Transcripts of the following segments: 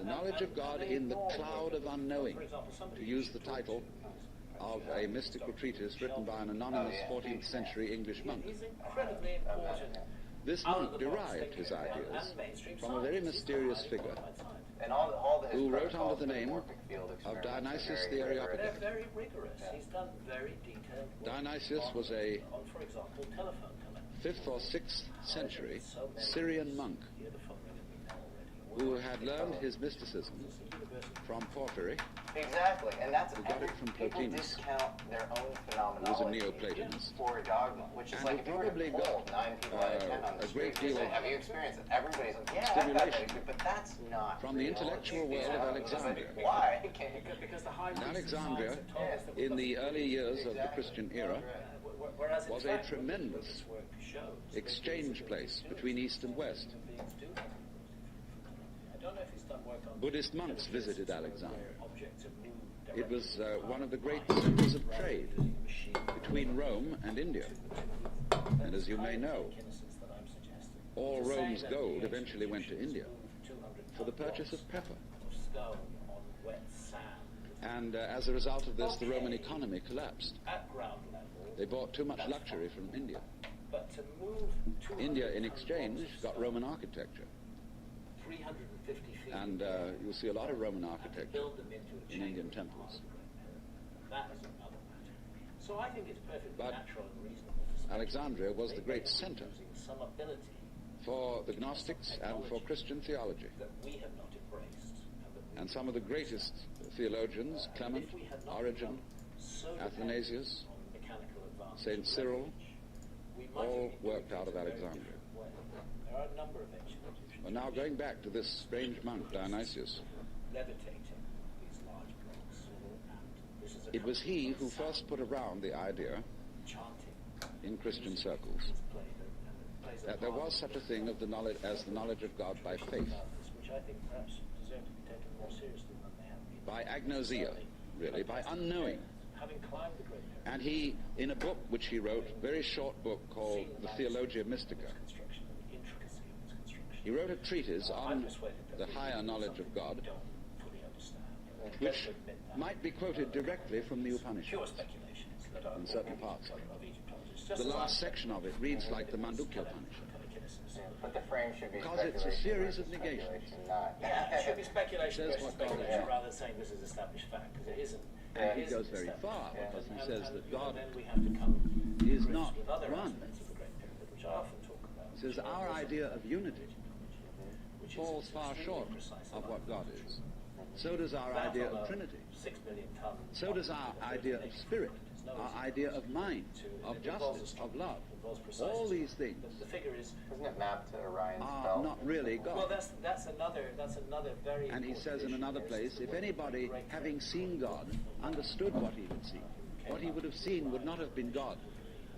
The knowledge of God in the cloud of unknowing, to use the title of a mystical treatise written by an anonymous 14th century English monk. This monk derived his ideas from a very mysterious figure who wrote under the name of Dionysius the Areopagite. Very rigorous. He's done very detailed work. Dionysius was a on, for example, telephone telemetry. 5th or 6th century Syrian monk who had learned his mysticism from Porphyry. Exactly, and that's who got it from people Plotinus, discount their own phenomenology who was a Neoplatonist, for a dogma, which is and like who if you were to probably poll got 9 people out of 10 on the a street, great deal say, of have you experienced it? Everybody's like, yeah, I've had that stimulation experience, but that's not from the intellectual world of Alexandria. Why? Because the high And Alexandria, in the early years of the Christian era, was a tremendous exchange place between East and West. Buddhist monks visited Alexandria. It was one of the great centers of trade between Rome and India. And as you may know, all Rome's gold eventually went to India for the purchase of pepper. And as a result of this, the Roman economy collapsed. They bought too much luxury from India. India, in exchange, got Roman architecture. And you'll see a lot of Roman architecture in Indian temples. So I think it's perfectly But natural and reasonable to say Alexandria was the great center some ability for the Gnostics and for Christian theology. that we have not embraced, And some of the greatest theologians, Clement, Origen, Athanasius, on mechanical advances, St. Cyril, we might all have been worked doing out of it in a very Alexandria. different way. There are a number of ancient Egyptians Well, now going back to this strange monk, Dionysius, levitating these large blocks, and this is a it was he who first put around the idea chanting in Christian circles plays a that there part was such a thing of the knowledge as the knowledge of God by faith, about this, which I think perhaps deserve to be taken more seriously than they have been. by agnosia, really, by unknowing. Having climbed the Great Pyramid, And he, in a book which he wrote, a very short book called The Theologia Mystica, construction and the intricacy of its construction, he wrote a treatise on I'm persuaded that the we higher do knowledge of something God, we don't fully understand. which Let's admit that. might be quoted directly from the Pure Upanishads speculations that are in certain parts of it. Egyptologists. The last section of it reads like the Mandukya Upanishad, But the frame should be because it's a series of negations. speculation, not... Yeah, it should be speculation Says versus what God speculation is. rather than saying this is established fact, because it isn't. And It he isn't goes very established far, fact. because he And- says and, that you know, God then we have to come to is grips not with other one. aspects of the Great Pyramid, which I often talk about. He says our idea of unity falls far short of what God is. So does our idea of Trinity. 6 million ton. So does our idea of spirit, our idea of mind, of justice, of love. All these things The figure is. Isn't it mapped to Orion's are belt? not really Well, God. that's another very. And he important says in issue. another Yes, place, it's if the anybody, great having seen God, understood what he had seen, what he would have seen would not have been God,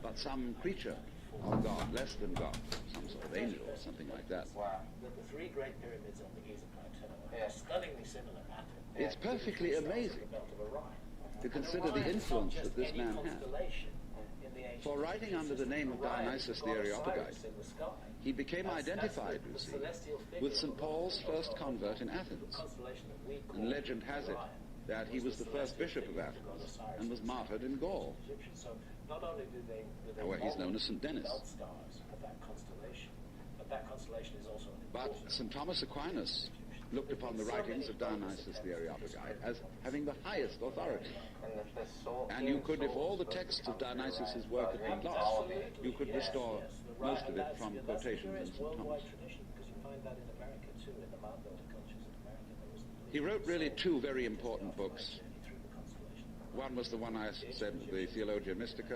but some creature of God, less than God, some sort of angel or something like that. Wow. The three great pyramids on the Giza Plateau are Yes. stunningly similar atoms. It's perfectly amazing The belt of Orion. to consider the influence that this man had. For writing under the name of Dionysius the Areopagite, he became identified, you see, with St. Paul's first convert in Athens. And legend has it that he was the first bishop of Athens and was martyred in Gaul, So not only do they where he's known as St. Denis. belt stars of that constellation, but that constellation is also an But important St. Thomas Aquinas looked upon the writings of Dionysius the Areopagite as having the highest authority. And the soul, And you could, if all the texts of Dionysius's work had been lost, you could restore most of it from quotations in St. Thomas. tradition, because you find that in America too, in the mound builder cultures in America. There was He wrote really two very important books. through the constellation, One was the one I said, the Theologia Mystica.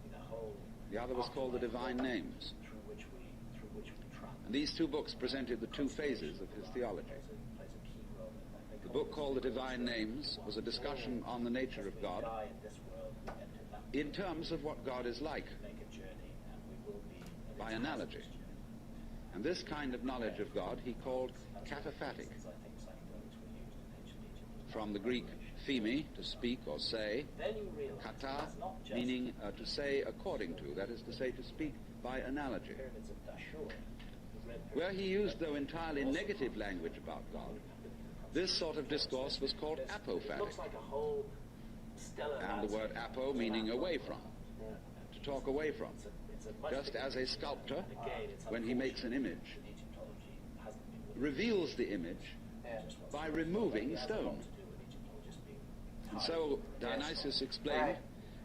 in a whole The other was called the Divine Names. through which we travel. And these two books presented the two phases of his theology. Plays a key role in that. The book called the Divine Names was a discussion on the nature of God Die in this world, we enter that, in terms of what God is like, make a journey, and we will be by analogy. And this kind of knowledge of God he called cataphatic, I think psychedelics were used in ancient Egypt. from the Greek pheme, to speak or say, Then you realize kata, that's not just meaning to say according to, that is to say, to speak by analogy. pyramids of Dashur, the Red Pyramid. Where he used, though, entirely negative language about God, This sort of discourse was called It apophatic, looks like a whole stellar and the word landscape. apo meaning away from, to talk away from. It's a much Just bigger as a picture. sculptor, And again, it's when he makes an unfortunate image, that Egyptology hasn't been reveals the image by removing It has a stone. lot to do with Egyptologists being And tired. so Dionysius explained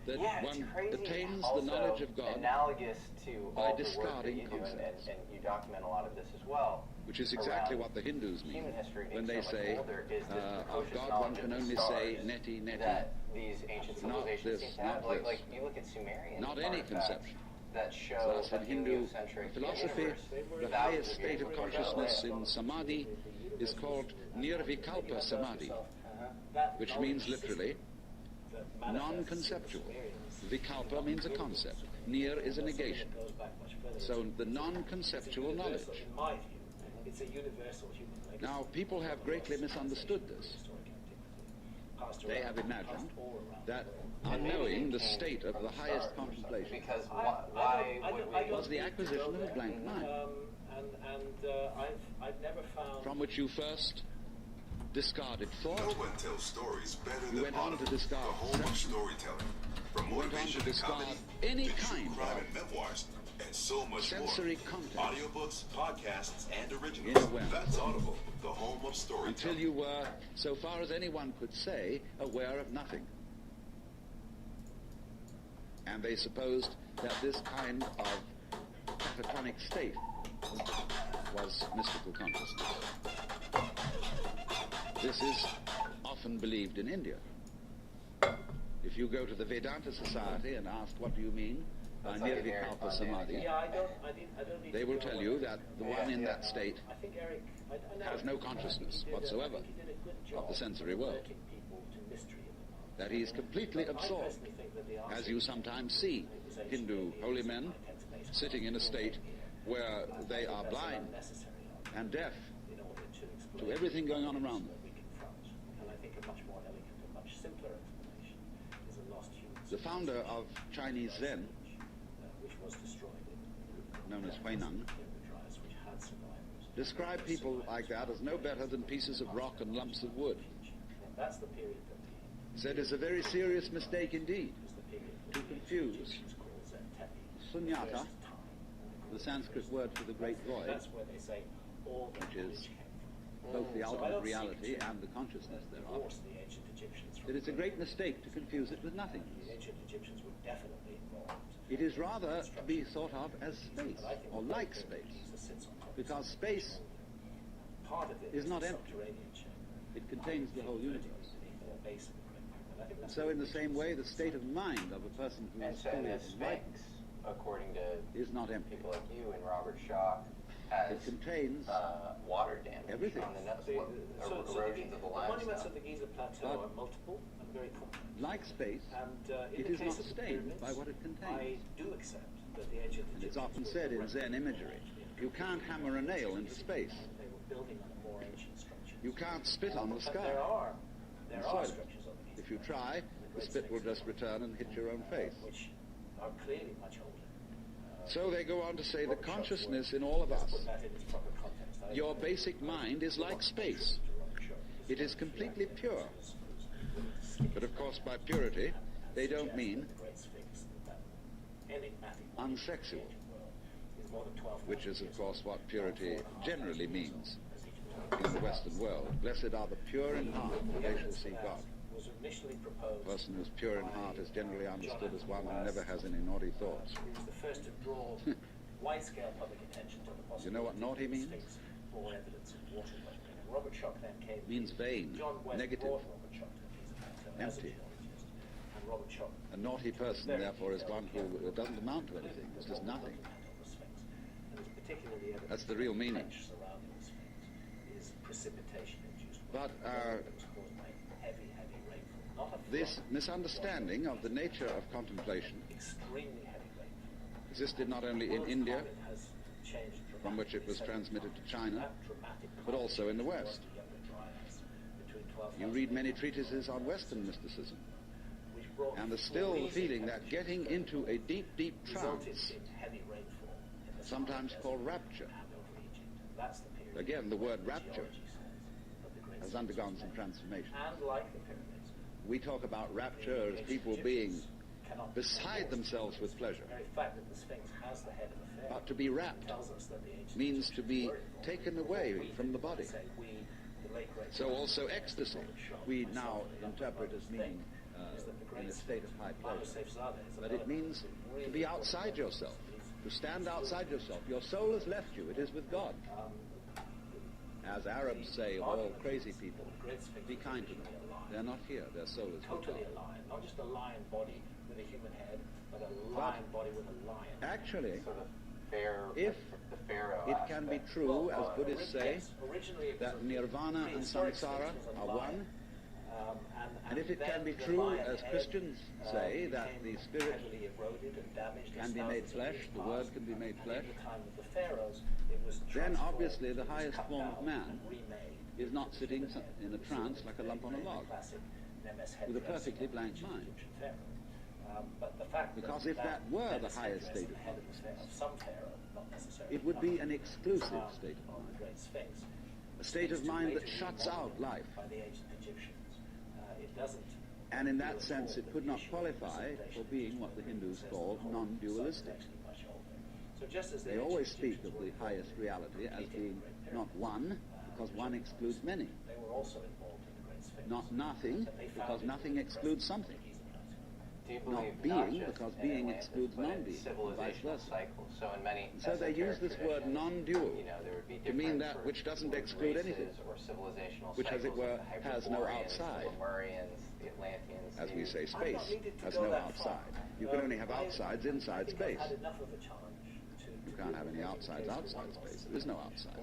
that Yeah, it's one crazy. attains Also, the knowledge of God, analogous to by all the work that discarding you do, and concepts. you document a lot of this as well. which is exactly around what the Hindus mean human history being when they so much say, older, is this of precocious God one knowledge can of the only stars say neti neti, that these ancient civilizations this, seem to have. not this. Like you look at Sumerian not any artifacts conception. that show Thus, in a Hindu heliocentric philosophy, universe the thousands highest of state years of ago. consciousness in samadhi is called nirvikalpa samadhi, which means literally non-conceptual. Vikalpa means a concept. Nir is a negation. So the non-conceptual knowledge. In my view, it's a universal human legacy. Now, people have greatly misunderstood this. They have imagined that unknowing the state of the highest contemplation Because why would we? was the acquisition of a blank mind, I've never found. from which you first discarded No thought, one tells stories better You than went on to Audible, discard the home of perception. storytelling. From went on to motivation and discard comedy any to true kind crime of and memoirs and so much sensory more. content Audiobooks, podcasts, and originals. In a way. That's Audible, the home of storytelling. until you were, so far as anyone could say, aware of nothing. And they supposed that this kind of catatonic state was mystical consciousness. This is often believed in India. If you go to the Vedanta Society and ask, what do you mean by That's like an Eric Nirvikalpa Von Samadhi, Däniken. Yeah, I don't need they to will know tell what- you that the one in Yeah. that state I think Eric I know has no consciousness he did whatsoever I think he did a good of job the sensory world, alerting people to mystery in the mind. that he is completely I absorbed, personally think that the as you sometimes see Hindu holy men sitting in a state where they are blind and deaf in order to explain to everything going on around them. that we confront. And I think a much more elegant and much simpler explanation is a lost human The founder of Chinese Zen, which was destroyed in known as Huineng, drives which had survivors. described people like that as no better than pieces of rock and lumps of wood. That's the period that He said it's a very serious mistake indeed is the period to confuse Egyptians call Zen-tepi. sunyata, the Sanskrit word for the great void, That's where they say all the which is knowledge came from. both the So I ultimate don't reality seek to and the consciousness thereof, divorce the ancient Egyptians from that it's a great mistake to confuse it with nothingness. the ancient Egyptians were definitely involved. It is rather to be thought of as space, But I think or the like great space, Giza sits on top of because it. space, Part of it is not the empty. subterranean chamber. it contains the whole universe. Beneath the base of the great pyramid. I think that's So in the same way, the state of mind of a person who And is so fully the enlightened Sphinx, according to is not empty. people like you and Robert Schoch, has It contains water damage everything. on the nose, So erosions of the monuments limestone. of the Giza Plateau But- are multiple and very complex. like space, And in it the is case not of the stained pyramids, by what it I contains. do accept that the ancient And it's Egyptians often were said in directly Zen imagery, you can't hammer a nail into space. They were building on a more ancient structure. You can't spit on the But sky. there are soil. structures on the Giza If you try, the spit will just return and hit your own face. which are clearly much older. So they go on to say the consciousness in all of Let's us, put that in its proper context. your basic mind is like space. It is completely pure. But of course, by purity, they don't mean unsexual, which is of course what purity generally means in the Western world. Blessed are the pure in heart, for they shall see God. Was initially A proposed. person who's pure in heart is generally understood as one who never has any naughty thoughts. He was the first to draw wide-scale public attention to the possibility. You know what naughty means? For evidence of water washing. Robert Schoch then came. Means vain, John West negative, brought Robert Schoch to the Giza Plateau as a empty. geologist, and Robert Schoch A naughty person, therefore, is one who doesn't amount to anything. It's just nothing. on the Sphinx. And it's particularly evident That's the real that meaning. trench surrounding the Sphinx is precipitation induced. But that was caused by heavy rainfall. Not a this flood, misunderstanding of the nature of contemplation extremely heavy rainfall. existed not only in World India, climate has changed from which it was dramatically. transmitted to China, That dramatic but also in the climate West. change caused the younger dryas between 12,000 You read many treatises on Western mysticism, which brought and there's still the freezing feeling that getting into a deep, deep resulted trance, in heavy rainfall in the sometimes Sahara called Desert rapture. and over Egypt. That's the period Again, the word when rapture, geology says that the great as undergone some transformation. And like the pyramids, We talk about rapture as people being beside themselves with pleasure. the very fact that the Sphinx has the head of a pharaoh But to be rapt tells us that the ancient means to be Egyptians were taken away from the body. Say we, the late great So also ecstasy, we now interpret as meaning in a state of high pleasure. But it means to be outside yourself, to stand outside yourself. Your soul has left you, it is with God. As Arabs say of all crazy people, be kind to them. They're not here, their soul is with totally God. a lion, not just a lion body with a human head, but a lion body with a lion. Actually, So if the pharaoh it can be aspect. true, as Buddhists say, Originally it was that a nirvana and prehistoric samsara Sphinx was a are lion. one, and if it then can be the true, lion as head, Christians say, that became the spirit heavily eroded and damaged can as be made thousands of flesh, years the passed. word can be made And flesh, in the time of the pharaohs, it was then transformed, obviously the it was highest cut form of down man and remade is not into sitting human head. in a trance like a lump on a log, Classic Nemes with a headdress perfectly of blank ancient mind. Egyptian pharaoh. But the fact Because that if that were the Nemes highest headdress state on of the head of some pharaoh, not necessarily It would be an the exclusive state of of the mind, Great Sphinx, a state of speaks to mind that later shuts remodeling out life. by the ancient Egyptians. It doesn't. And in deal that at sense, all it with could the not issue of qualify representation, for being what the which Hindus says that call the whole non-dualistic. sun is actually much older. So just as the They always ancient speak Egyptians of the were highest reality as being not one, because one excludes many, They were also involved in the Great Sphinx. not nothing, But they because found it nothing in the excludes present something. Giza Plateau. Do you not believe being, just because in being Atlantis, excludes but in non-being, and vice civilizational versa. cycles? So in many So they use this esoteric word traditions, non-dual you know, there would be to mean different that sort which of doesn't races exclude anything, or civilizational which, as it cycles, were, like the has no Hyperboreans, outside. the Lemurians, the Atlanteans. As we say, I've not space needed to has go no that far. outside. You can only have outsides I inside think space. I've had enough of a challenge to You can't have any outsides outside space. There is no outside.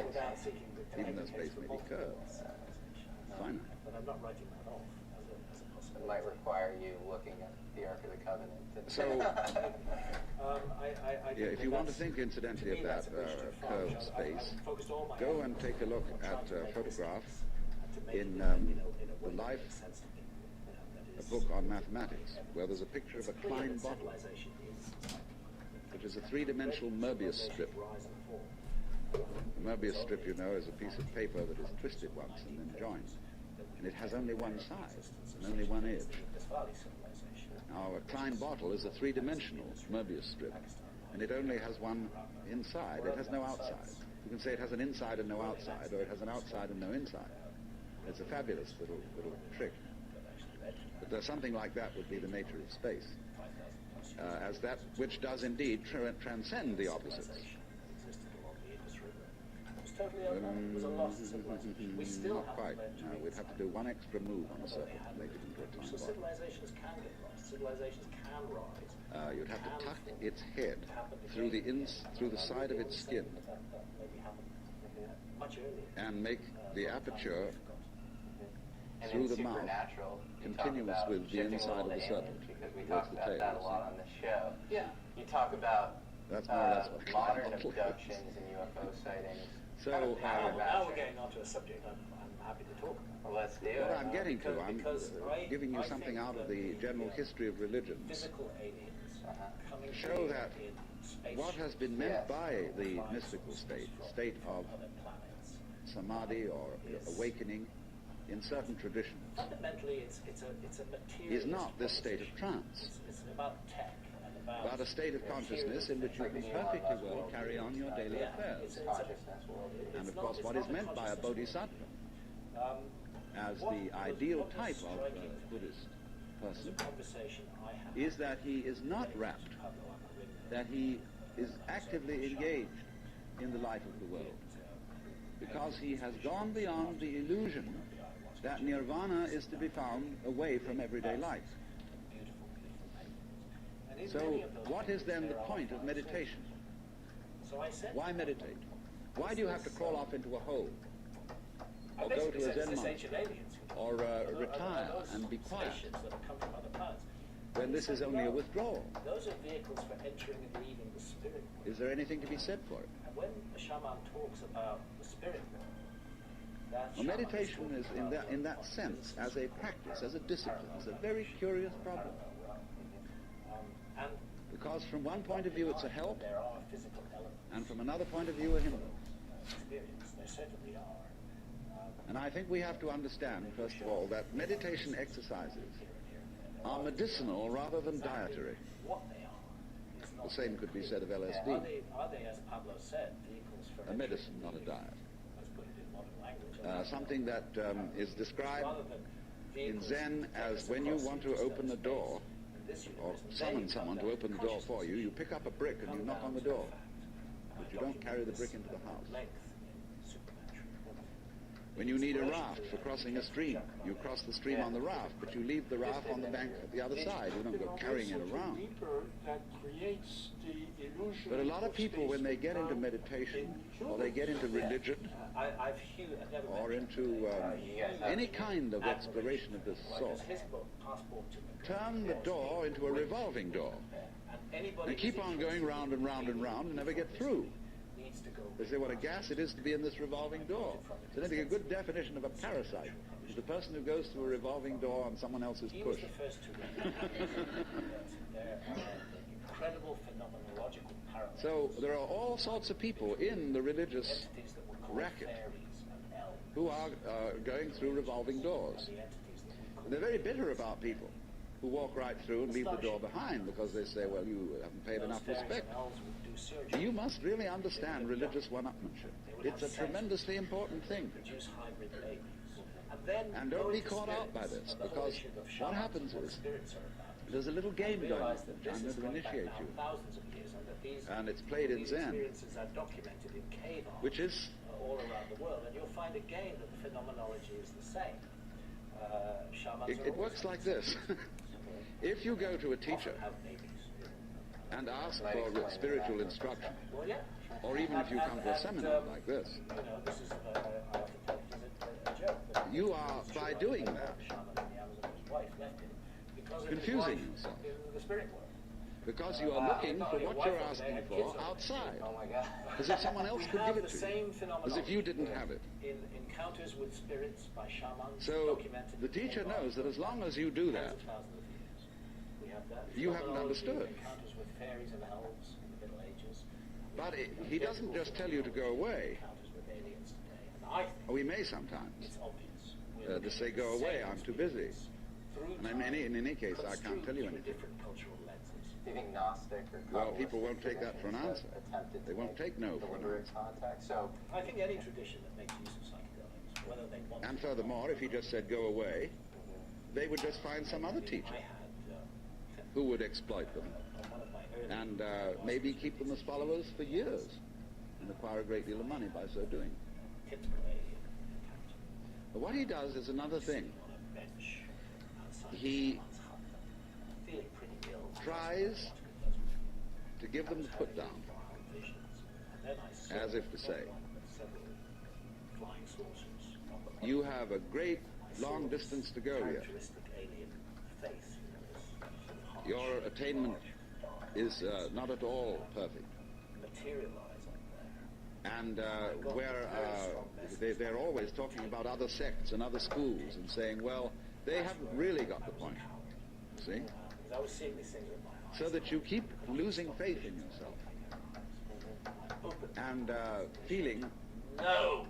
without seeking to Even though connect space with may be multiple curved. civilizations. Finite. But I'm not writing that off as a It possibility. might require you looking at the Ark of the Covenant. So, I yeah, if you want to that's- think incidentally to me, of that that's a bridge too far, curved which space, I've focused all my go effort and take a look on at trying to a make photograph this and to make in it, in a way The that Life, makes sense to me, that a is- book on mathematics, where there's a picture of a It's clear Klein that bottle, civilization is which is a three-dimensional Möbius strip. rise and fall. A Möbius strip, you know, is a piece of paper that is twisted once and then joined. And it has only one side and only one edge. Indus Valley civilization. Now, a Klein bottle is a three-dimensional Möbius strip, and it only has one inside. It has no outside. You can say it has an inside and no outside, or it has an outside and no inside. It's a fabulous little trick. But something like that would be the nature of space, as that which does indeed transcend the opposites. Existed along the Indus River. It was totally unknown. It was a lost civilization. We still Not quite. haven't No, we'd have to do one extra move on the surface to make it into a Klein So bottle. civilizations can get lost. Civilizations can rise. You'd have to tuck its head through the side of its skin That maybe happened much earlier. and make the aperture And through in the mouth Supernatural, you talk continuous about with the shifting inside of little the aliens, serpent. because we Towards talk the about tail, that a you lot see. on the show. Yeah. You talk about That's more or less what modern Klein bottle is. abductions and UFO sightings. So, Kind of Now, power now we're matching. getting onto a subject I'm happy to talk about. Well, let's do What it. I'm getting to, I'm Because giving you I something think out of that the general history of religions. Physical aliens coming Show that in space what has been meant Yes. by the mystical state of other planets. samadhi or awakening in certain traditions, Fundamentally, it's a material. is not this state of trance, It's about tech and about. but a state of consciousness in which you can perfectly well carry on your daily affairs. Consciousness world. And of course, what is meant by a bodhisattva as the ideal type of Buddhist person Conversation I have is that he is not rapt, that he is actively engaged in the life of the world, because he has gone beyond the illusion that nirvana is to be found away from everyday life. So what is then the point of meditation? So I said, Why meditate? Why do you have to crawl off into a hole, or go to a Zen monastery, or retire and be quiet, spaceships that have come from other planets. when this is only a withdrawal? Those are vehicles for entering and leaving the spirit world. Is there anything to be said for it? And when the shaman talks about the spirit world, that Well, shaman meditation talking is, about in that sense, as a practice, as a discipline, is a very curious problem. And Because from one point of view it's a help, there are physical elements and from another point of view a hindrance. of experience. There certainly are. And I think we have to understand, first of all, that meditation exercises are medicinal rather than dietary. What they are is not The same could be said of Are LSD. they, as Pablo said, vehicles for A medicine, not a diet. Let's put it in modern language. Something that is described Rather than in vehicles Zen as take us when you across want to interstellar open the space. door, In this or universe, they summon come someone to down open the door for you, you consciousness. pick up a brick and you Come knock on down the to door. fact. But you don't carry the brick into the house. Length in supernatural. When you need a raft for crossing a stream, you cross the stream on the raft, but you leave the raft on the bank at the other side. You don't go carrying it around. That creates the illusion. But a lot of people, when they get into meditation, or they get into religion, I've never or met into any kind of exploration of this sort, his book, Passport to turn the door into a revolving door and keep on going round and round and round and never get through. needs to go. They say what a gas it is to be in this revolving door. So I think a good definition of a parasite is the person who goes through a revolving door on someone else's He was push. the first to recognize that there are incredible phenomenological parallels. So there are all sorts of people in the religious Entities that we call racket fairies and elves, who are going through revolving doors. the entities that we call They're very bitter about people who walk right through and leave the door behind because they say, well, you haven't paid enough fairies respect. and elves would do surgery, You must really understand religious one-upmanship. It's a tremendously important thing. produce hybrid babies. Then And don't go be into caught out by spirits this, and the whole because issue of what shamans, happens what is spirits are about. there's a little game going on. Realize that this I'm is going to going back initiate now you. thousands of years, and that these And it's played in these Zen, experiences are documented in cave art, which is, all around the world, and you'll find again that the phenomenology is the same. Shamans are it always works like this. If you go to a teacher often have babies. and ask for spiritual instruction, Well, yeah. or even if you come to a seminar like this, You know, this is I often tell it as a joke. But you are, by doing that, Shaman in the Amazon, his wife left him because of his confusing wife yourself. in the spirit world. because you are looking for what you're asking for outside, Oh my God. as if someone else We could have give it the to you, same phenomenon as if you didn't have it. in encounters with spirits by shamans. So documented the in teacher cave art knows that for as long as you do that, tens of thousands of years. We have that. You haven't Phenomenology understood. of Encounters with fairies and elves in the Middle Ages. but he doesn't just tell you to go away. Encounters with aliens today. And I think We may sometimes it's obvious. to say, go away, I'm too busy. Through And in any case, I can't tell you through anything. different cultural lenses. Do you think Gnostic or Well, Kabbalistic people won't take that for an traditions answer. have attempted They to won't make take no for an deliberate answer. contact? So I think any tradition that makes use of psychedelics, whether they want And to or not. furthermore, if he just said, go away, they would just find some other teacher I had who would exploit them on one of my early and maybe keep them as followers for years and acquire a great deal of money by so doing. typical alien encounter. But what he does is another thing. On a bench outside He someone's hut, feeling pretty ill. tries to give them the put down, Visions. And then I saw as if to say, several flying saucers on the you have a great long distance to go yet. characteristic alien face. Your attainment is not at all perfect. Materialize like that. And where they're always talking about other sects and other schools and saying, well, they haven't really got the point, see? Because I was seeing these things with my eyes. So that you keep losing faith in yourself Open. and feeling, No!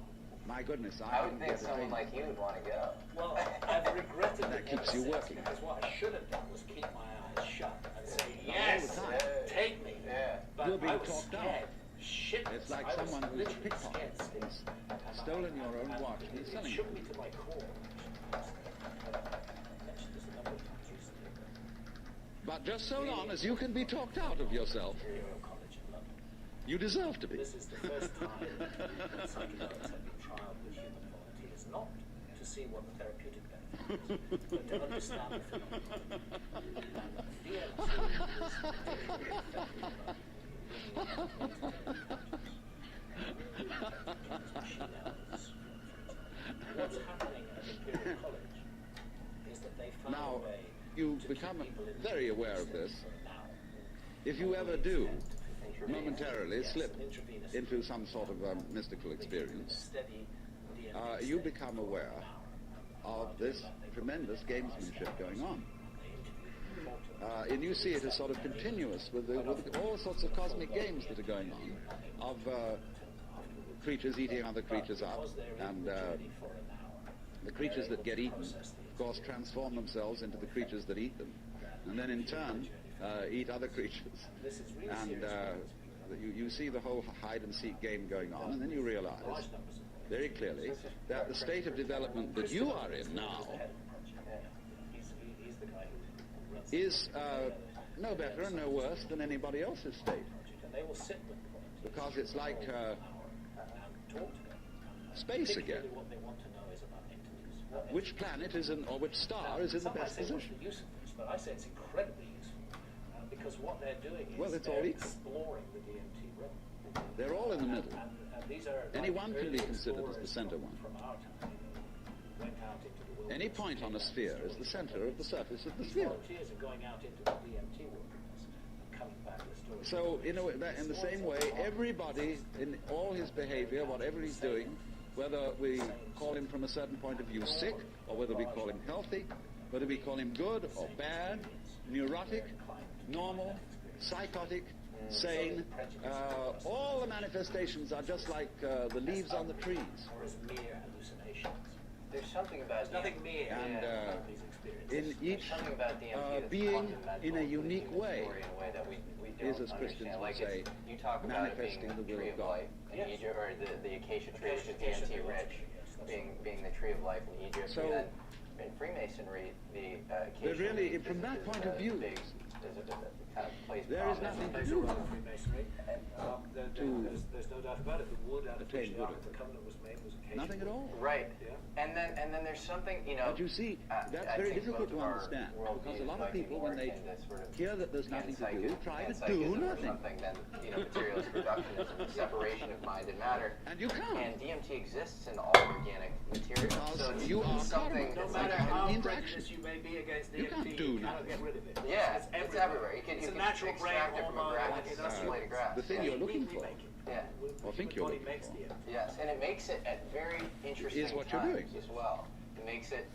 my goodness, I I would didn't think get someone attained. like you would want to go. Well, I've regretted That it keeps ever you since, working. Because what I should have done was keep my eyes shut and say, all yes, the time. take me. Yeah. But You're being I was talked scared. down. Shit. It's like I was someone who's literally pickpocket. scared He's stiff. stolen your own And watch and he's selling it it. shook me to my core. I mentioned this a number of times recently. But just so long as you can be talked out of yourself, Imperial College in London. you deserve to be. This is the first time that psychedelics have been trialed with human volunteers, not to see what the therapeutic benefit is, but to understand the phenomenon. And DMT is particularly effective What's happening at Imperial College is that they found Now, a way you to become keep people in very aware of this. for an hour. If you ever do Momentarily momentarily slip into some sort of mystical experience, you become aware of this tremendous gamesmanship going on. And you see it as sort of continuous with all sorts of cosmic games that are going on, of creatures eating other creatures up, and creatures that get eaten, of course, transform themselves into the creatures that eat them, and then in turn eat other creatures. And you see the whole hide-and-seek game going on, and then you realize very clearly that the state of development that you are in now is no better and no worse than anybody else's state. Because it's like space again. Which planet is in, or which star is in the best position? But I say it's incredibly useful because what they're doing is it's all they're equal. exploring the DMT realm. They're all in the middle. And these are Any one can be early considered as the explorers center one. From our time, went out into the wilderness. Any point on a sphere is the center of the surface of the These sphere. volunteers are going out into the DMT wilderness and coming back with stories. So in the same way, everybody in all his behavior, whatever he's doing, whether we call him from a certain point of view sick, or whether we call him healthy, whether we call him good or bad, neurotic, normal, psychotic, sane, all the manifestations are just like the leaves on the trees. Or as mere hallucinations. There's something about Nothing mere And about these experiences. in each something about DMT that's being fundamental in a to the unique human way story in a way that we don't is, as Christians understand. would Like say, you talk about it being manifesting the the will tree of of God. life in Yes. Egypt, or the acacia tree, which is DMT rich, being the tree of life in Egypt. So- and then in Freemasonry, the acacia But really, tree from that point of view, kind of plays there is prominent. nothing to Plays a do role in Freemasonry. There's no doubt about it. The wood out of which attain the Ark Buddha. of the Covenant was made was acacia. Nothing at all. Right. Yeah. And then there's something, But you see, that's I very think difficult both to of our understand, worldviews because a lot of might be people, more when they akin to sort of hear that there's nothing to do, try to do panpsychism or nothing. something than materialist reductionism, the separation of mind and matter. And you can't. And DMT exists in all organic material. Because So it's you are something. karma. No It's matter like how interaction. prejudiced you may be against You DMT, can't do you cannot nothing. get rid of it. Yeah, it's everywhere. You can It's a you natural can brain extract it from a hormone, grass, like in us a blade of grass. The thing Yeah. you're looking for make it. Yeah. Or think you're Body looking makes for. the DMT. Yes, and it makes it at very interesting Is what you're times doing. as well. It makes it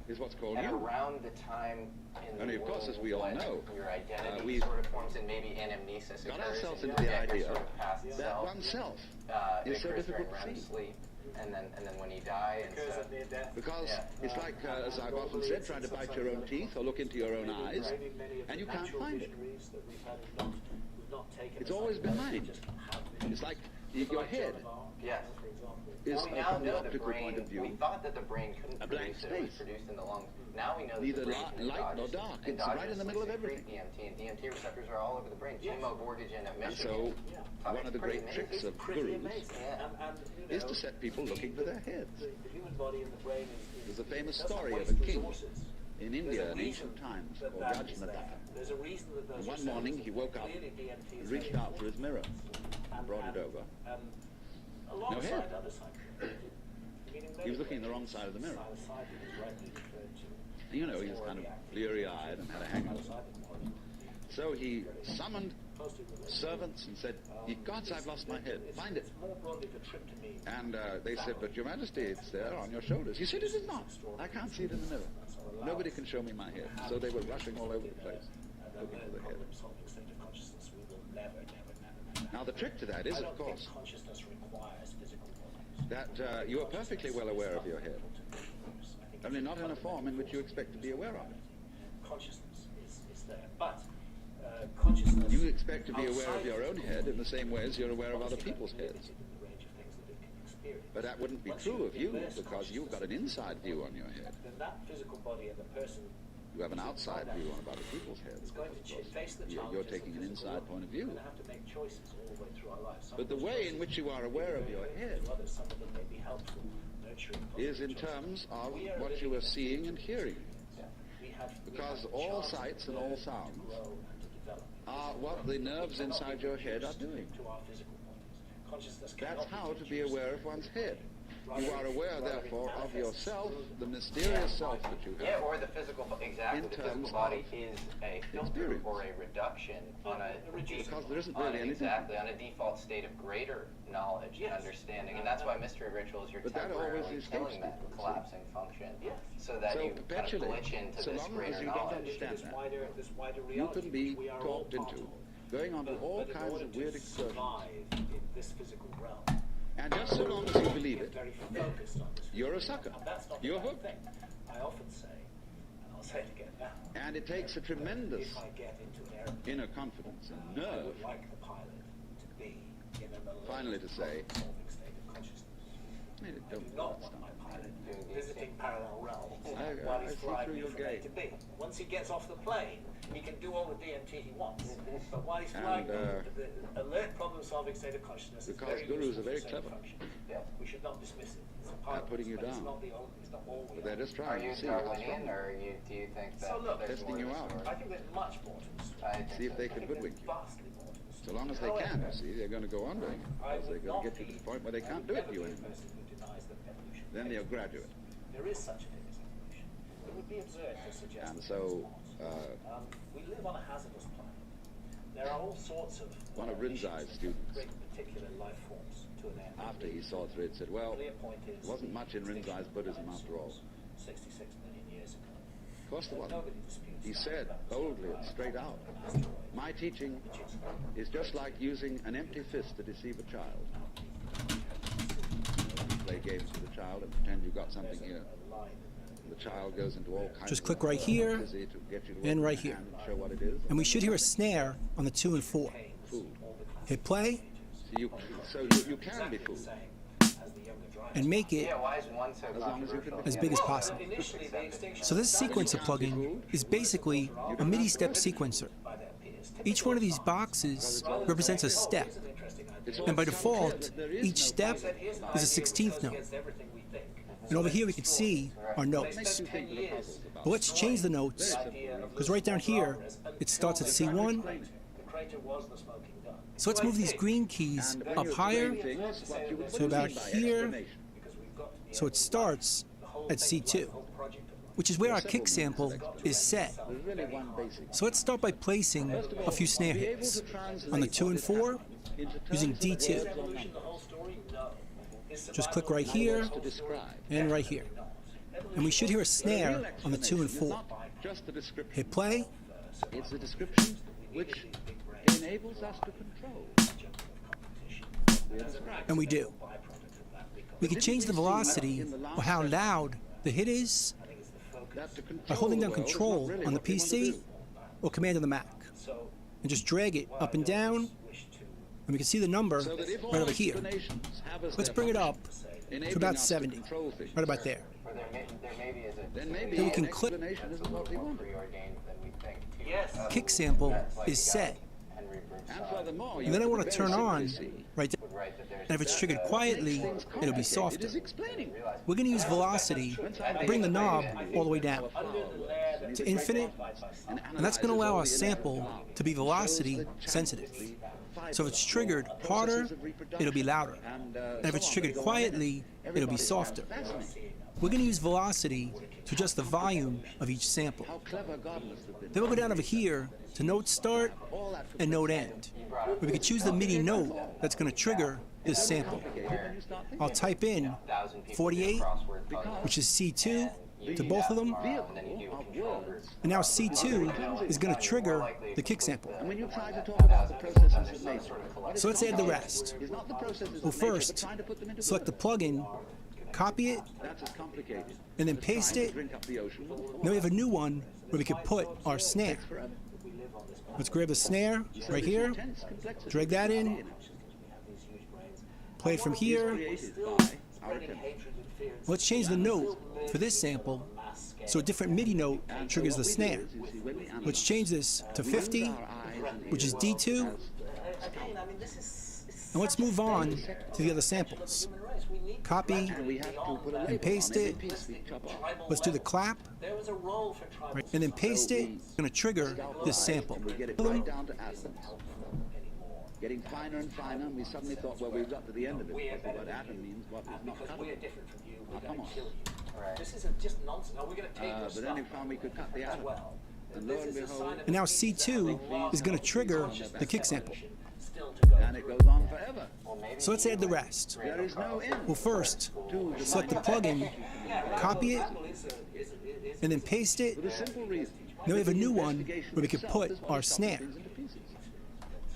is what's called at you. around the time in the Only, of course, as womb we all when know, your identity we've sort of forms and maybe anamnesis got occurs, ourselves and into you the get your idea sort of past that self, oneself that is so occurs difficult during to REM see. sleep, and then when you die, and Occurs so at near death. Because Yeah. it's like, as I've often said, trying to bite your own teeth or look into your own eyes, Maybe many of and the you can't natural find it. visionaries that we've had have not taken It's a always psychedelic, behind. just have visions. It's like People your like Joan head of Arc, Yes. for example. is, well, we now from the know the optical brain. point of We view, thought that the brain couldn't a blank produce it. It was space. produced in the lungs. Now we know that Neither the brain can light nor endogenous- dark. It's right in the middle of endogenously everything. secrete DMT, and DMT receptors are all over the brain. Yes. Chemo Borgagen at And Michigan. so one of the great tricks of Pretty gurus amazing. Yeah. And, is to set people looking for their heads. The human body and the brain is There's a famous doesn't story of waste a king resources. in There's India a in reason ancient times that called that is Rajnadatta. there. There's a reason that those And one receptors- morning he woke up, clearly DMT is reached very out for his mirror, and brought it over. Alongside head. other psychedelics. He was looking in the wrong side of the mirror. You know, he was kind of bleary-eyed and had a hangover. So he summoned servants and said, "Ye gods, I've lost my head. Find it." And they said, "But Your Majesty, it's there on your shoulders." He said, "It is not. I can't see it in the mirror. Nobody can show me my head." So they were rushing all over the place, looking for the head. Now the trick to that is, of course, consciousness requires physical bodies. that you are perfectly well aware of your head, only not in a form in which you expect to be aware of it. Consciousness is there, but consciousness. You expect to be aware of your own head in the same way as you're aware of other people's heads. But that wouldn't be true of you, because you've got an inside view on your head. Then that physical body and the person You have an outside view on other people's heads. is going to face the You're challenges taking of an physical inside life. point of view. We're going to have to make choices all the way through our lives. Some But the of those way in choices which you are aware of your head to others, some of them may be helpful, nurturing, is in positive terms choices. of We are what living you in are a seeing and hearing. We have Because the all chance sights to and all learn, sounds to grow and to develop. are what the nerves inside your head are doing. To our physical bodies. Consciousness That's cannot how to be reduced. aware of one's head. You are aware, therefore, of yourself, the mysterious self that you Yeah, have. or the physical, exactly. In The physical terms body of is a filter experience. or a reduction on a Because there isn't on really an anything. exactly on a default state of greater knowledge and understanding, and that's why mystery rituals you're But that always temporarily escapes killing that people, see? collapsing function, Yes. so that So you kind of perpetually, glitch into so this long greater as you don't knowledge. understand This that, wider you reality can be which we are all talked part into of. going on to all But in kinds order of to weird excursions. survive in this physical realm, And just so long as you believe it, very focused on this. you're a sucker. And that's not the You're right hooked. thing. I often say, and I'll say it again now, And it takes a tremendous if I get into an airplane, inner confidence and I nerve, would like the pilot to be in an alert, finally to say, problem-solving state of consciousness. I I do don't not want my pilot visiting parallel realms while he's I see flying through me your from A game. to B. Once he gets off the plane, he can do all the DMT he wants. But while he's And, flying, the alert problem-solving state of consciousness is because very gurus useful are very for certain clever. functions. We should not dismiss it. It's a part At of putting it, you but it's down. not the only, it's not all we But they're just Are trying you to see what's Darwinian, wrong. or do you think that So look, there's testing more you to the out. story? I think there's much more to the story. I think See if they I can think hoodwink there's you. vastly more to the story. So long as they can, you see, they're going to go on doing it. I Because they're would going not to get you to be, the point where they I can't would do it never to you be a anymore. person who denies that evolution Then takes they're place. graduate. There is such a thing as evolution. It would be absurd to suggest And that so, there is not. We live on a hazardous planet. There are all sorts of One of Rinzai's issues that students, bring particular life forms to an end. after he saw through it, said, well, Clear point is, there wasn't much in Rinzai's Buddhism after all. 66 million years ago. Of course there wasn't. Nobody disputes He that. said boldly and straight out, my teaching is just like using an empty fist to deceive a child. You play games with a child and pretend you've got something here. The child goes into all kinds Just of click right here busy to get you to and open right your here. hand and show what it is. And we should hear a snare on the 2 and 4. Fooled. Hit play So you can be fooled. and make it Yeah, why is one so As long as you can controversial? as big as possible. Initially, the extinction So this sequencer plugin is basically a MIDI step sequencer. by their peers. Each one of these boxes represents a step. Here's an interesting idea. And by default, each step is a 16th note. Against everything we think. And over here we can see our notes. Makes you think of the puzzles about. But let's change the notes, because right down here, it starts at C1. The crater was the smoking gun. So let's move these green keys And when up you higher, explain things, what you would to about mean by here. explanation. Because we've got to be So it starts at C2, project of which is where our kick sample is set. There's really one basic. So let's start by placing a few snare Be able hits to translate on the 2 what and has 4 happened into using terms of D2. words or evolution, numbers. the whole story? No. Is Just click survival right here To describe. and right here. And we should hear a The real snare on the 2 and explanation is 4. not just the description. Hit play, It's a description which enables us to control. We are described. and we do. We can change the velocity or how loud the hit is That to by control holding the down world is Control not really on the what we want to PC do. or Command on the Mac. And just drag it up and down, and we can see the number So that if all right over here. explanations have as Let's their bring it up function, to enabling about us to 70, control things, right about there. Or there maybe is a then maybe Then we can an click. explanation isn't what we more want. preordained than we think. Too. Yes. Kick sample That's like is the guy set. Henry And Broussard furthermore, And then I want to very turn simply on see right there. would write that there's And if it's triggered quietly, it'll be softer. It is explaining. We're going to use velocity to bring the knob all the way down to infinite, and that's going to allow our sample to be velocity sensitive. So if it's triggered harder, it'll be louder. And if it's triggered quietly, it'll be softer. We're going to use velocity to adjust the volume of each sample. How clever God must have been. Then we'll go down over here to note start and note end, where we can choose the MIDI note that's going to trigger this sample. I'll type in 1,000 people 48, do crossword puzzles, which is C2 to both of them, and then you do a control group. and now C2 is going to trigger the kick sample. And when you try to talk about the processes of nature, So let's add the rest. it's not the processes Well, of nature, first, but trying to put them into select the words. plugin, copy it, That's as complicated. and then as paste trying to it. drink up the ocean. Now we have a new one where we can put our snare. Forever. Let's grab the snare right here, Intense complexity drag that in, play it from here. created by our attempt. Let's change the note for this sample so a different MIDI note triggers the snare. Let's change this to 50, which is D2, and let's move on to the other samples. Copy, We have to put a label and paste on it. every piece we chop off. Let's do the clap, There was a role for tribal right, and then paste it. It's going to trigger this sample. And we get it right down to atoms. Getting finer and finer, and we suddenly thought, well, we've got to the end of it. What atom means, what is not because cut. we're different from you, we're Oh, going come to on. kill you. Right. This isn't just nonsense. Are we going to take your But stuff then we found we could cut the as atom. well? And lo This and is a behold, sign of And now a species that C2 is going to trigger the kick sample. still to go and it goes on forever. So let's add the rest. There is no end. Well, first, select the plugin, copy it, and then paste it. For the simple reason. Now we have a new one where we can put our snare.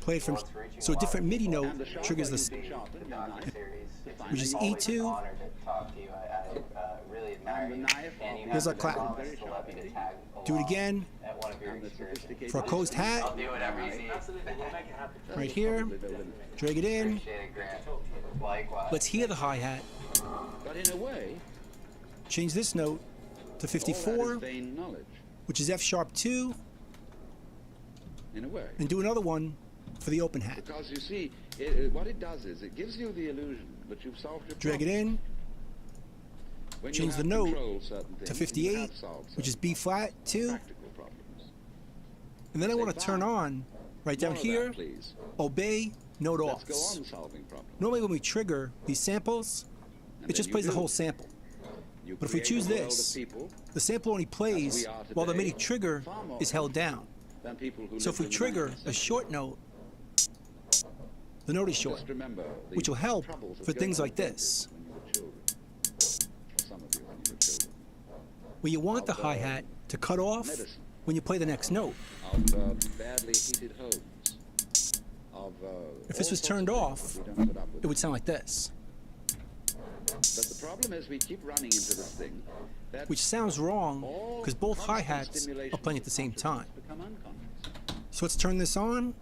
Play it from so a different MIDI note triggers the. Series which is always an E2. honor to talk to you. I really admire you. And you Here's have our clap. promised to let me to tag Do it along again at one of your excursions. for a closed hat. I'll do whatever you need. Absolutely, we'll make it happen. Right here. Drag it in. Appreciate it, Grant. Likewise. Let's hear the hi-hat. But in a way, Change this note to all that 54, is vain knowledge. which is F sharp 2, In a way. and do another one for the open hat. Because you see, what it does is it gives you the illusion that you've solved your Drag it problem. in, When you change have the note controlled certain to things, 58, you have solved which is certain B flat 2, practical problems. and then I Say want to turn fine. on, right down More of that, here, please. obey note Let's go offs. on solving problems. Normally when we trigger these samples, And it just then plays you the do. whole sample. You But if we create choose a world of this, people the sample only plays we are while the today, MIDI trigger far more is held down. than people who So lived if we in the trigger 19th a century. short note, the note is short, Just remember the which will help troubles of for going things on like this, when you were children. For some of you when you were children. where you want the hi-hat to cut off medicine. when you play the next note. Of badly heated homes. Of, If this all was sorts turned of off, things that we don't put up with. it would sound like this, But the problem is we keep running into this thing that which sounds wrong all because both constant hi-hats stimulations are playing at of the same time. consciousness become unconscious. So let's turn this on,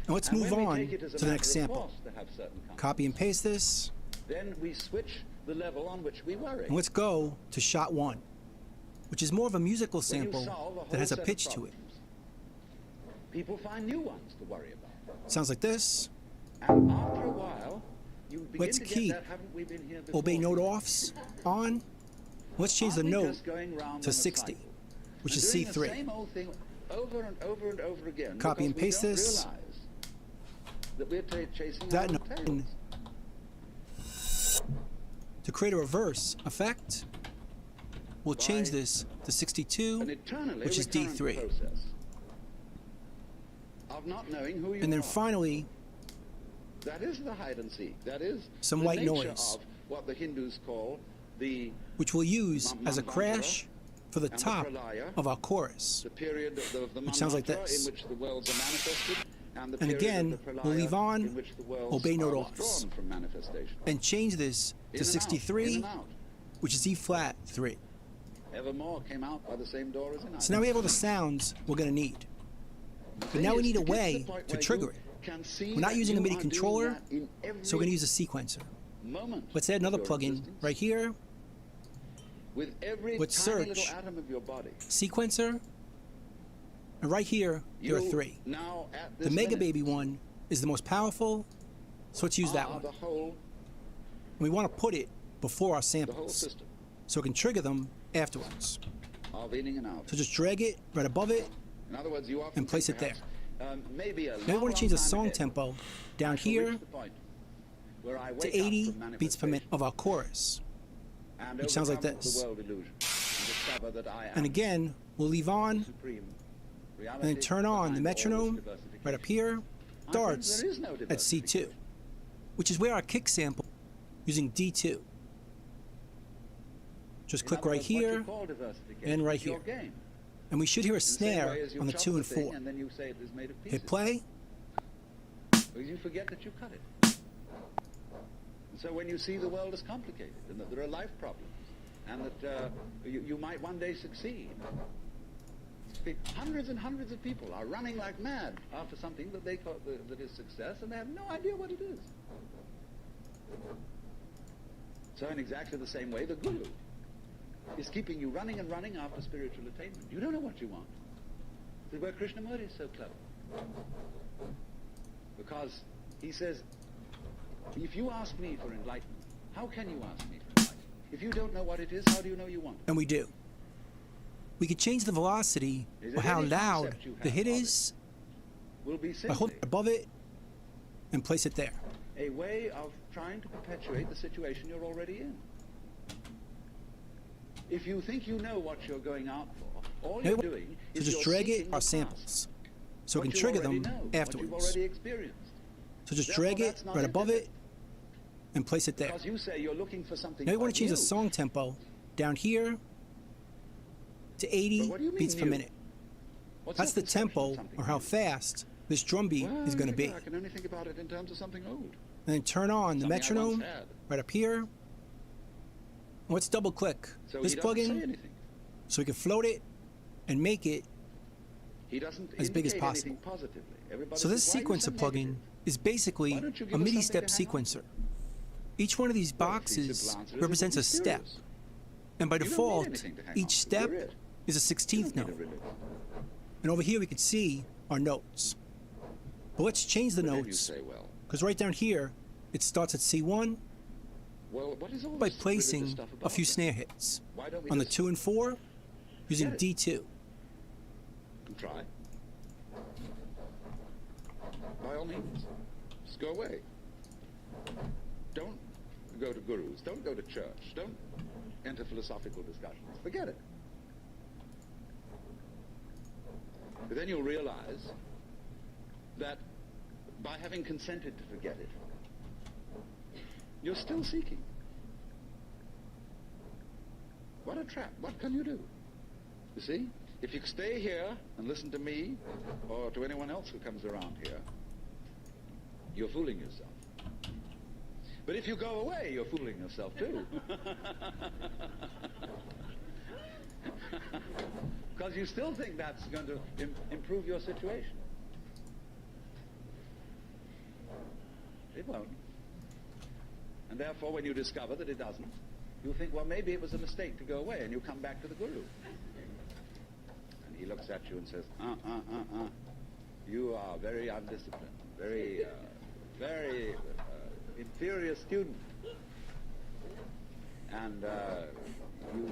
and let's And move when we on take it as a to the next matter of sample. course to have certain Copy and paste this, then we switch the level on which we worry. and let's go to shot 1, which is more of a musical When you sample solve a that whole has a set of pitch to it. problems, people find new ones to worry about. Sounds like this. And after a while, you begin Let's to keep get that, haven't we been here before? obey note offs on. Let's change the Aren't we note just going round to in a 60, cycle which and is doing the C3. same old thing over and over and over again. Copy and because we paste don't this. realize that we're chasing That our own note. tails. To create a reverse effect, we'll change By this to 62, An eternally which is recurrent D3. process of not knowing who you And then are. finally, That is the hide and seek. That is Some the white nature noise. of what the Hindus call the which we'll use as a Manvantara crash for the and the top Pralaya, of our chorus. the period of the Which sounds like Manvantara this. in which the worlds are manifested, and the And period again, of the Pralaya we'll leave on in which the worlds obey note are offs. withdrawn from manifestation. And change this In to and out, 63, in and out. which is E flat 3. Evermore came out by the same door as in. So now we have all the sounds we're going to need. But now we need a way to trigger it. We're not using a MIDI controller, so we're going to use a sequencer. Let's add another plugin right here, With every Let's tiny search. little atom of your body. sequencer, and right here there are You 3. Now at The this Mega minute Baby one is the most powerful, so let's use that are one. The whole And we want to put it before our the whole samples, system so we can trigger them afterwards. of in and out. So just drag it right above it, In other words, you often and place think it there. perhaps, maybe a Now we long, want to change the long time song ahead, tempo down I shall here reach the point where I wake to up 80 from beats per minute manifestation of our chorus. and which sounds like overcome this. The world illusion and discover that I am And again, we'll leave on, supreme and then reality turn on the behind all this metronome diversification. right up here, My friends, darts there is no at C2, diversification. which is where our kick sample using D2. Just In click other right words, what you here, call diversification and right is your here. game. and we should hear a In the same snare way as you on the chop 2 and thing 4. and then you say it is made of pieces. Hit play, Because you forget that you cut it. And so when you see the world is complicated and that there are life problems and that you might one day succeed, hundreds and hundreds of people are running like mad after something that they call that is success, and they have no idea what it is. So in exactly the same way, the guru is keeping you running and running after spiritual attainment. You don't know what you want. This is where Krishnamurti is so clever. Because he says, if you ask me for enlightenment, how can you ask me for enlightenment? If you don't know what it is, how do you know you want it? and we do. We could change the velocity Is or it how any loud concept you the have hit of it? is Will be by simply holding it above it and place it there. a way of trying to perpetuate the situation you're already in. If you think you know what you're going out for, all Now you're we- doing So is just you're drag it seeking our the samples, past, so we what can you trigger already them know, What afterwards. you've already experienced. So just Therefore, drag it that's not right it, above is it and place it there. Because you say you're looking for something Now we want quite to change the new. song tempo down here to But 80 what do you mean beats per new? minute. What's That's the your conception of tempo something or how new? fast this drum beat Well, is going to be. I can only think about it in terms of something old. and then turn on the Something I once metronome had. right up here. Let's double click So this he doesn't say plugin anything. so we can float it and make it. He doesn't as big as indicate possible. anything positively. Everybody So this says, "Why are you sequencer so plugin negative?" is basically Why don't you give a us MIDI something step to hang on sequencer. Each one of these Well, the boxes simple answer is represents it a would be step, mysterious. and by You don't need default, anything to hang on each to. step You're it. is a You 16th don't need note. a ribbon. And over here we can see our notes. But let's change the But then you notes, say, well, because right down here, it starts at C1 what is all by this religious placing stuff a about few then? snare hits. Why don't we On the just 2 and 4, using Get it. D2. try? By all means, just go away. Don't go to gurus. Don't go to church. Don't enter philosophical discussions. Forget it. But then you'll realize that by having consented to forget it, you're still seeking. What a trap. What can you do? You see? If you stay here and listen to me or to anyone else who comes around here, you're fooling yourself. But if you go away, you're fooling yourself too. Because you still think that's going to improve your situation. It won't. And therefore, when you discover that it doesn't, you think, well, maybe it was a mistake to go away, and you come back to the guru. And he looks at you and says, you are very undisciplined, very inferior student. And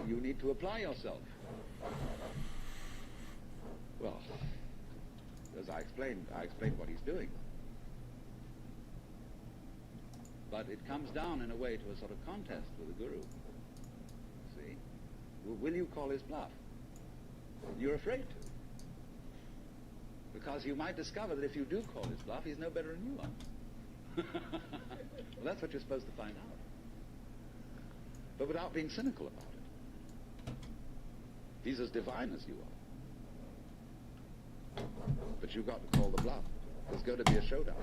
you need to apply yourself. Well, as I explained what he's doing. But it comes down in a way to a sort of contest with the guru. See? Will you call his bluff? You're afraid to. Because you might discover that if you do call his bluff, he's no better than you are. Well, that's what you're supposed to find out. But without being cynical about it. He's as divine as you are. But you've got to call the bluff. There's going to be a showdown.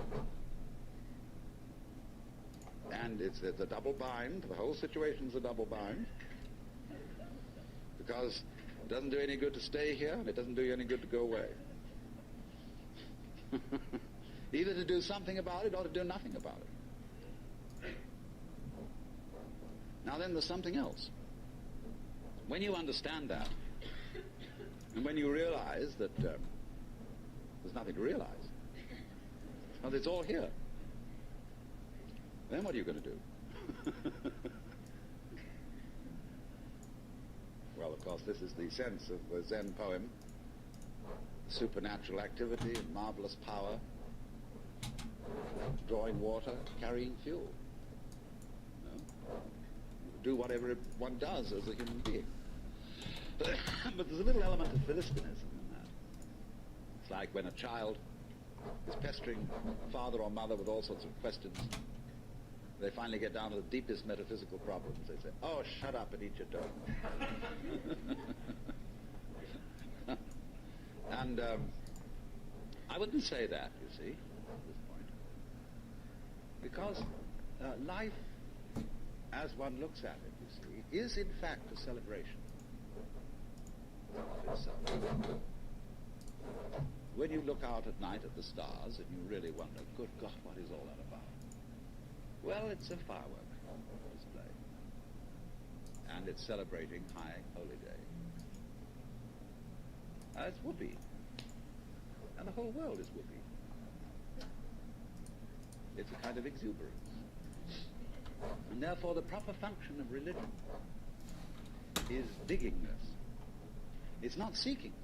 And it's a double bind. The whole situation's a double bind. Because it doesn't do any good to stay here, and it doesn't do you any good to go away. Either to do something about it or to do nothing about it. Now then, there's something else. When you understand that, and when you realize that there's nothing to realize, well, it's all here, then what are you going to do? Well, of course, this is the sense of the Zen poem. Supernatural activity and marvelous power, drawing water, carrying fuel. You know? Do whatever one does as a human being. But there's a little element of Philistinism in that. It's like when a child is pestering father or mother with all sorts of questions. They finally get down to the deepest metaphysical problems. They say, "Oh, shut up and eat your dough." And I wouldn't say that, you see, at this point. Because life, as one looks at it, you see, is in fact a celebration of itself. When you look out at night at the stars and you really wonder, good God, what is all that about? Well, it's a firework display. And it's celebrating High Holy Day. It's whoopee. And the whole world is whoopee. It's a kind of exuberance. And therefore the proper function of religion is diggingness. It's not seeking.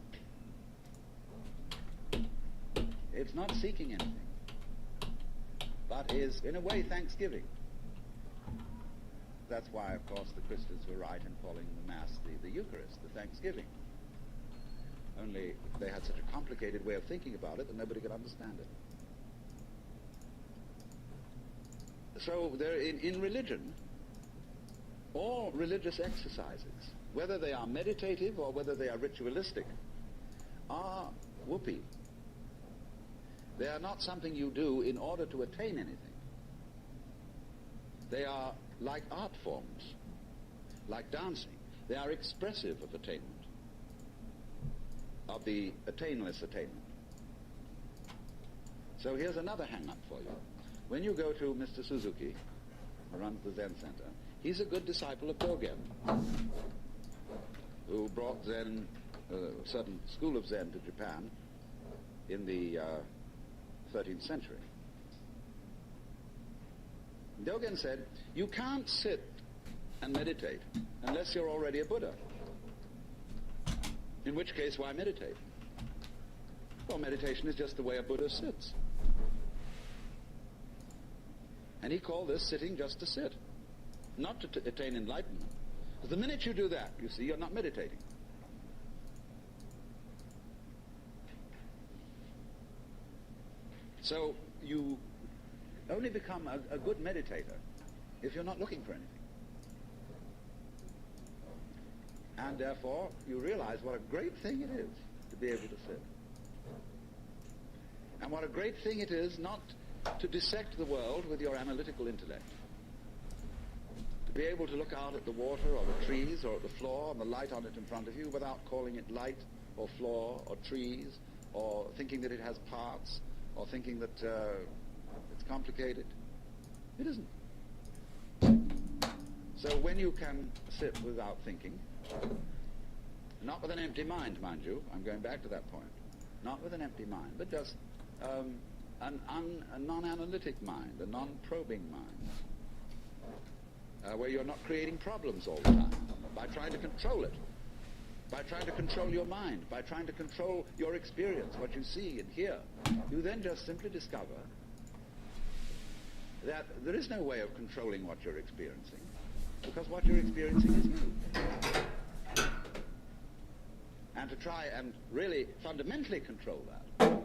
It's not seeking anything. But is, in a way, thanksgiving. That's why, of course, the Christians were right in calling the Mass the Eucharist, the Thanksgiving. Only they had such a complicated way of thinking about it that nobody could understand it. So there, in religion, all religious exercises, whether they are meditative or whether they are ritualistic, are whoopee. They are not something you do in order to attain anything. They are like art forms, like dancing. They are expressive of attainment, of the attainless attainment. So here's another hang-up for you. When you go to Mr. Suzuki, who runs the Zen Center, he's a good disciple of Dogen, who brought Zen, a certain school of Zen to Japan in the 13th century. Dogen said, you can't sit and meditate unless you're already a Buddha. In which case, why meditate? Well, meditation is just the way a Buddha sits. And he called this sitting just to sit, not to attain enlightenment. Because the minute you do that, you see, you're not meditating. So you only become a good meditator if you're not looking for anything. And therefore, you realize what a great thing it is to be able to sit. And what a great thing it is not to dissect the world with your analytical intellect. To be able to look out at the water or the trees or at the floor and the light on it in front of you without calling it light or floor or trees or thinking that it has parts or thinking that it's complicated. It isn't. So when you can sit without thinking, not with an empty mind, mind you, I'm going back to that point, not with an empty mind, but just a non-analytic mind, a non-probing mind, where you're not creating problems all the time by trying to control it, by trying to control your mind, by trying to control your experience, what you see and hear. You then just simply discover that there is no way of controlling what you're experiencing, because what you're experiencing is you. And to try and really fundamentally control that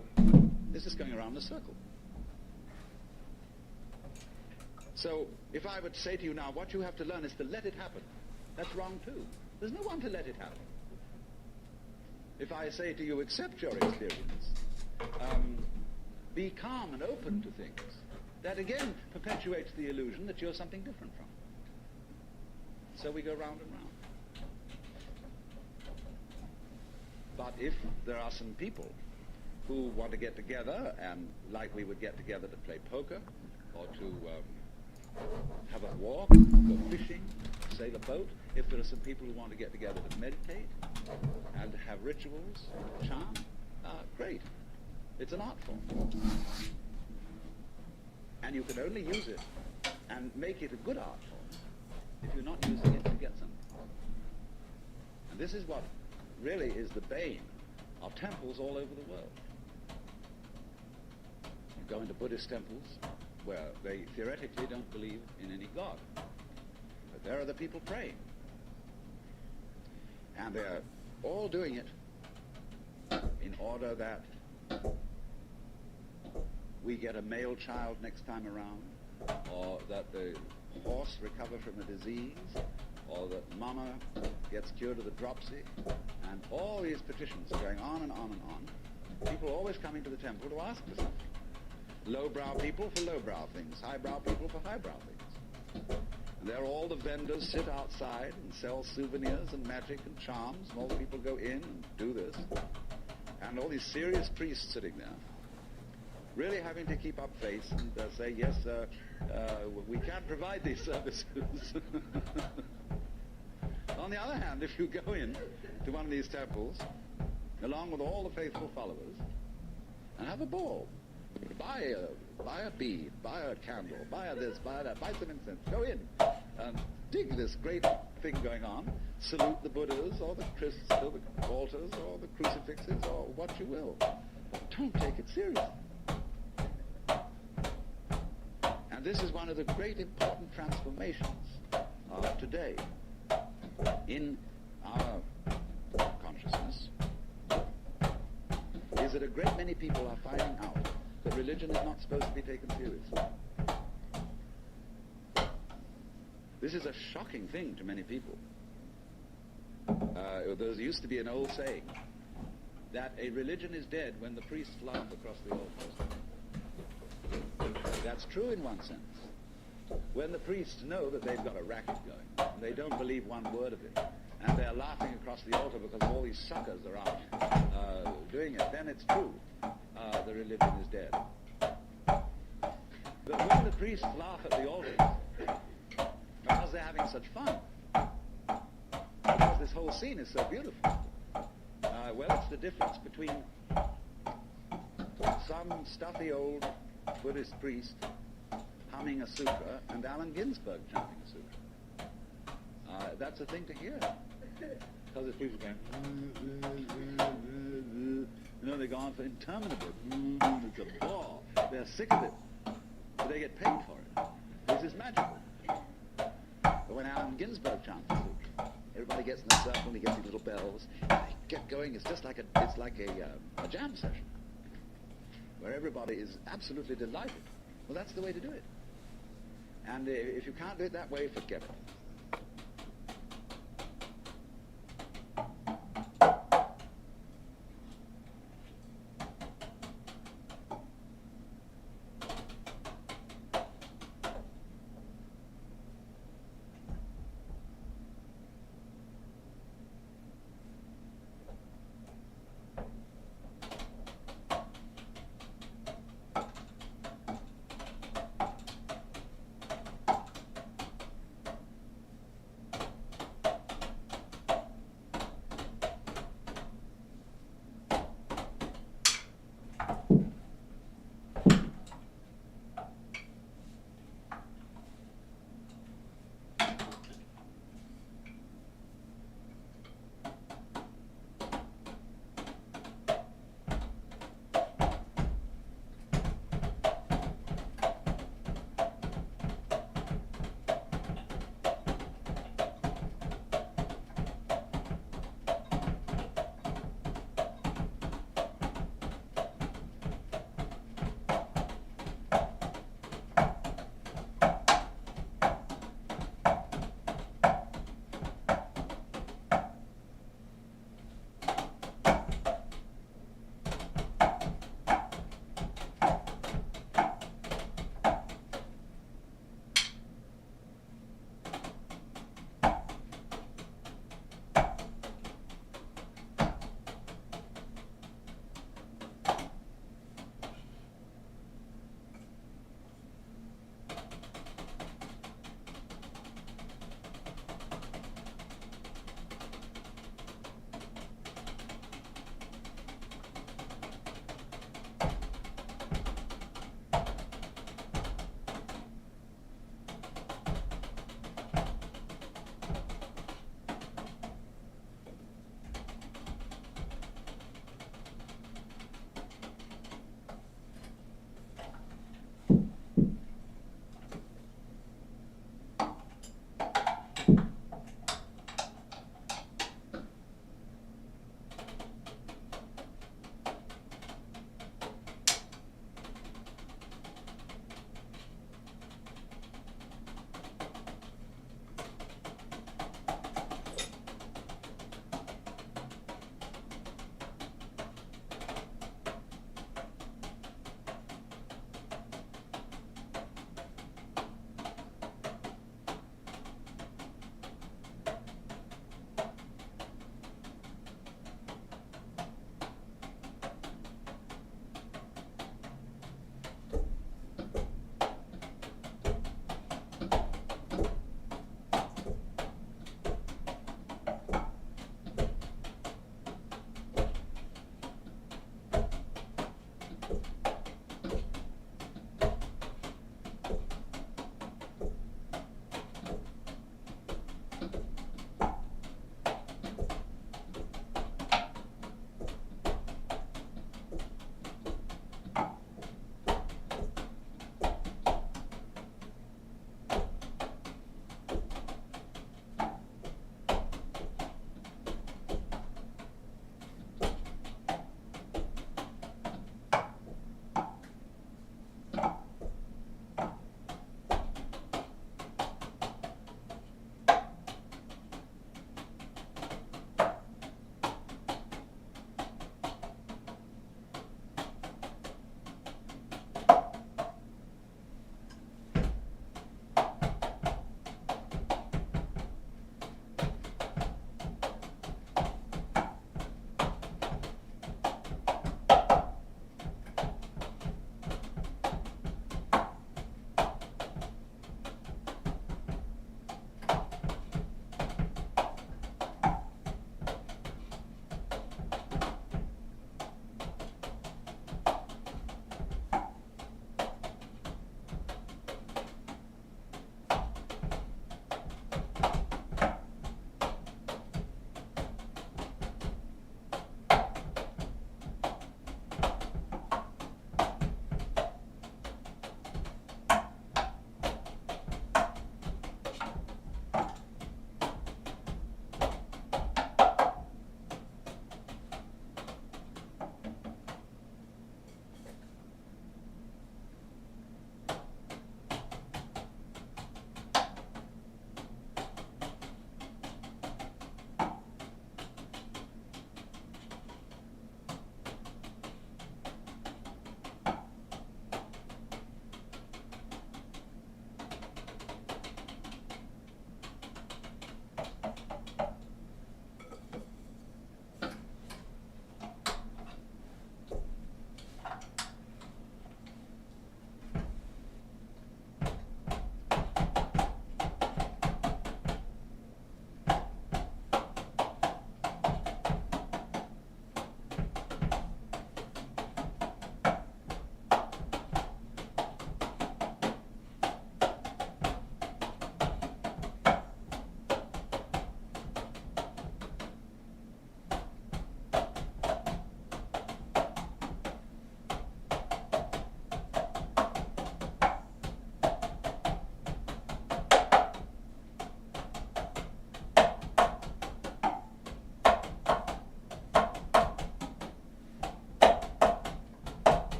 is just going around the circle. So if I would say to you now, what you have to learn is to let it happen, that's wrong too. There's no one to let it happen. If I say to you, accept your experience, be calm and open to things, that again perpetuates the illusion that you're something different from. So we go round and round. But if there are some people who want to get together, and like we would get together to play poker, or to have a walk, go fishing, sail a boat, if there are some people who want to get together to meditate and have rituals, chant, great. It's an art form. And you can only use it and make it a good art form if you're not using it to get something. And this is what really is the bane of temples all over the world. You go into Buddhist temples where they theoretically don't believe in any God. But there are the people praying. And they're all doing it in order that we get a male child next time around, or that the horse recover from a disease, or that mama gets cured of the dropsy, and all these petitions are going on and on and on. People always coming to the temple to ask for something. Lowbrow people for lowbrow things, highbrow people for highbrow things. And there all the vendors sit outside and sell souvenirs and magic and charms, and all the people go in and do this. And all these serious priests sitting there, really having to keep up face and say, yes, we can't provide these services. On the other hand, if you go in to one of these temples, along with all the faithful followers, and have a ball, buy a bead, buy a candle, buy a this, buy that, buy some incense, go in and dig this great thing going on, salute the Buddhas or the Christs or the altars or the crucifixes or what you will. But don't take it seriously. And this is one of the great important transformations of today in our consciousness, is that a great many people are finding out that religion is not supposed to be taken seriously. This is a shocking thing to many people. There used to be an old saying that a religion is dead when the priests laugh across the altar. That's true in one sense. when the priests know that they've got a racket going, and they don't believe one word of it, and they're laughing across the altar because all these suckers are out doing it, then it's true. The religion is dead. But when the priests laugh at the altars, because they're having such fun, because this whole scene is so beautiful, well, it's the difference between some stuffy old Buddhist priest humming a sutra and Allen Ginsberg chanting a sutra. That's a thing to hear. Because it's people going, they go on for interminable. It's a bore. They're sick of it. But they get paid for it. This is magical. But when Allen Ginsberg chants a sutra, everybody gets in a circle and he gets these little bells. And they get going. It's just like a jam session where everybody is absolutely delighted. Well, that's the way to do it. And if you can't do it that way, forget it.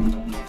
Thank you.